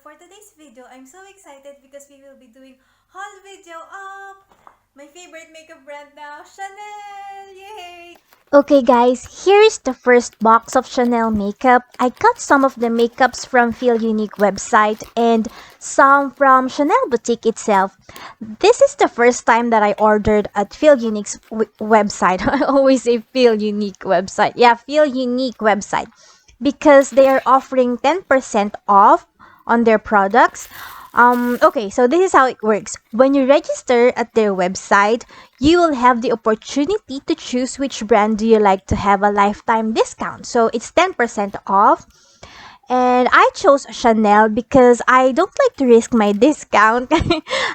for today's video, I'm so excited because we will be doing haul video of my favorite makeup brand now, Chanel! Yay! Okay guys, here's the first box of Chanel makeup. I got some of the makeups from Feel Unique website and some from Chanel boutique itself. This is the first time that I ordered at Feel Unique's website. I always say Feel Unique website. Yeah, Feel Unique website. Because they are offering 10% off on their products. Okay, so this is how it works. When you register at their website, you will have the opportunity to choose which brand do you like to have a lifetime discount. So it's 10% off. And I chose Chanel because I don't like to risk my discount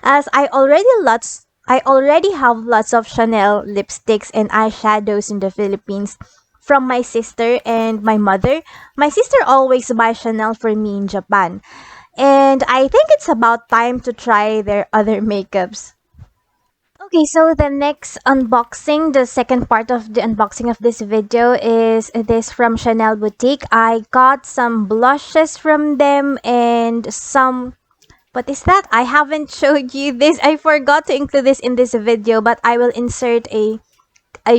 as I already have lots of Chanel lipsticks and eyeshadows in the Philippines from my sister and my mother. My sister always buys Chanel for me in Japan. And I think it's about time to try their other makeups. Okay, so the next unboxing, the second part of the unboxing of this video is this from Chanel Boutique. I got some blushes from them and some, what is that? I haven't showed you this. I forgot to include this in this video, but I will insert a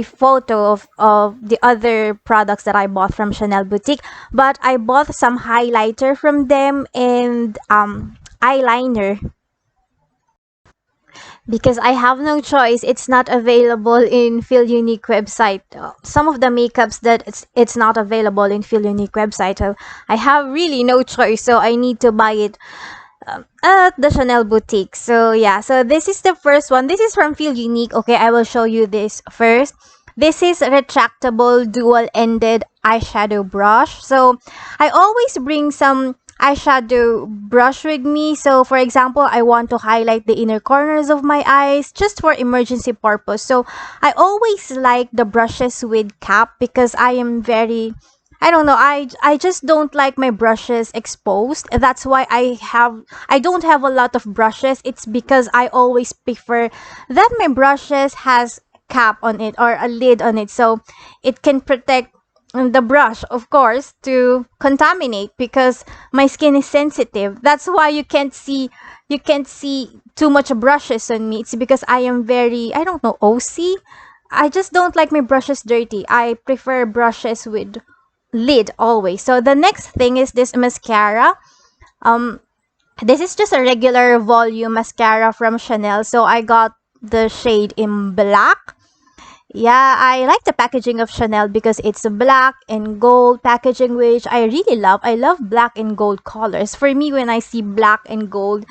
photo of the other products that I bought from Chanel Boutique. But I bought some highlighter from them and eyeliner because I have no choice. It's not available in Feel Unique website. Some of the makeups that it's not available in Feel Unique website. So I have really no choice. So I need to buy it at the Chanel boutique. So yeah, so this is the first one. This is from Feel Unique. Okay, I will show you this first. This is retractable dual-ended eyeshadow brush. So I always bring some eyeshadow brush with me. So for example, I want to highlight the inner corners of my eyes just for emergency purpose. So I always like the brushes with cap because I am very, I don't know, I just don't like my brushes exposed. That's why I don't have a lot of brushes. It's because I always prefer that my brushes has cap on it or a lid on it, so it can protect the brush, of course, to contaminate because my skin is sensitive. That's why you can't see too much brushes on me. It's because I am very, I don't know, OC. I just don't like my brushes dirty. I prefer brushes with lid always. So the next thing is this mascara. This is just a regular volume mascara from Chanel. So I got the shade in black. Yeah, I like the packaging of Chanel because it's a black and gold packaging, which I really love. I love black and gold colors. For me, when I see black and gold,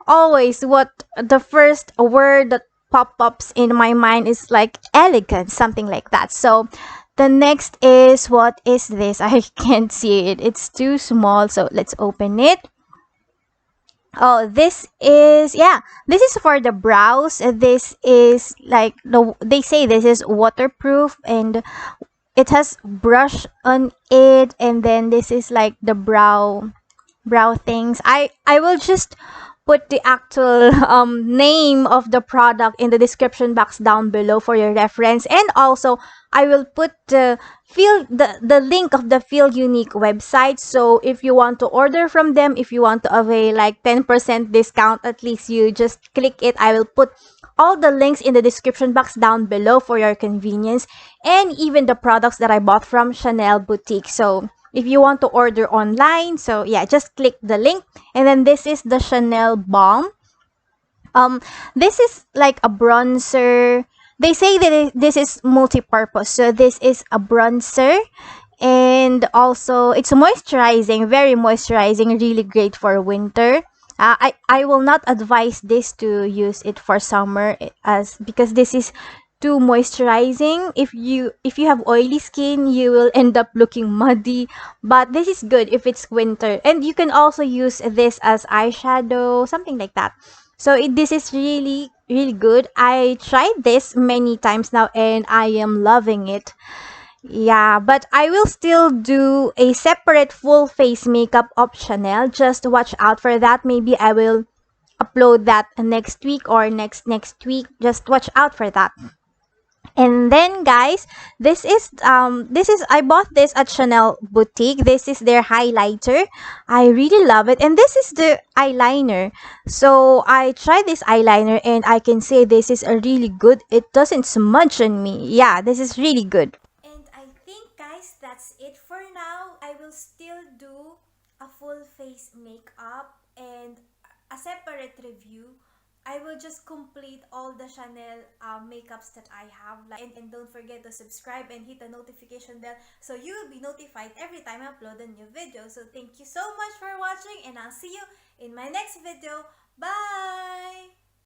always what the first word that pop-ups in my mind is like elegant, something like that. So the next is, what is this? I can't see it. It's too small. So let's open it. Oh, this is, yeah, this is for the brows. This is like, they say this is waterproof and it has brush on it. And then this is like the brow things. I will just put the actual name of the product in the description box down below for your reference, and also I will put the link of the Feel Unique website. So if you want to order from them, if you want to avail like 10% discount, at least you just click it. I will put all the links in the description box down below for your convenience, and even the products that I bought from Chanel Boutique. So if you want to order online, so yeah, just click the link. And then this is the Chanel Balm. This is like a bronzer. They say that this is multi-purpose. So this is a bronzer, and also it's moisturizing, very moisturizing, really great for winter. I will not advise this to use it for summer as because this is too moisturizing. If you have oily skin, you will end up looking muddy, but this is good if it's winter. And you can also use this as eyeshadow, something like that. So this is really good. I tried this many times now and I am loving it. Yeah, but I will still do a separate full face makeup of Chanel. Just watch out for that. Maybe I will upload that next week or next week. Just watch out for that. And then guys, this is I bought this at Chanel boutique. This is their highlighter. I really love it. And this is the eyeliner. So I tried this eyeliner and I can say this is a really good. It doesn't smudge on me. Yeah, this is really good. And I think guys, that's it for now. I will still do a full face makeup and a separate review. I will just complete all the Chanel makeups that I have. And don't forget to subscribe and hit the notification bell so you will be notified every time I upload a new video. So thank you so much for watching and I'll see you in my next video. Bye!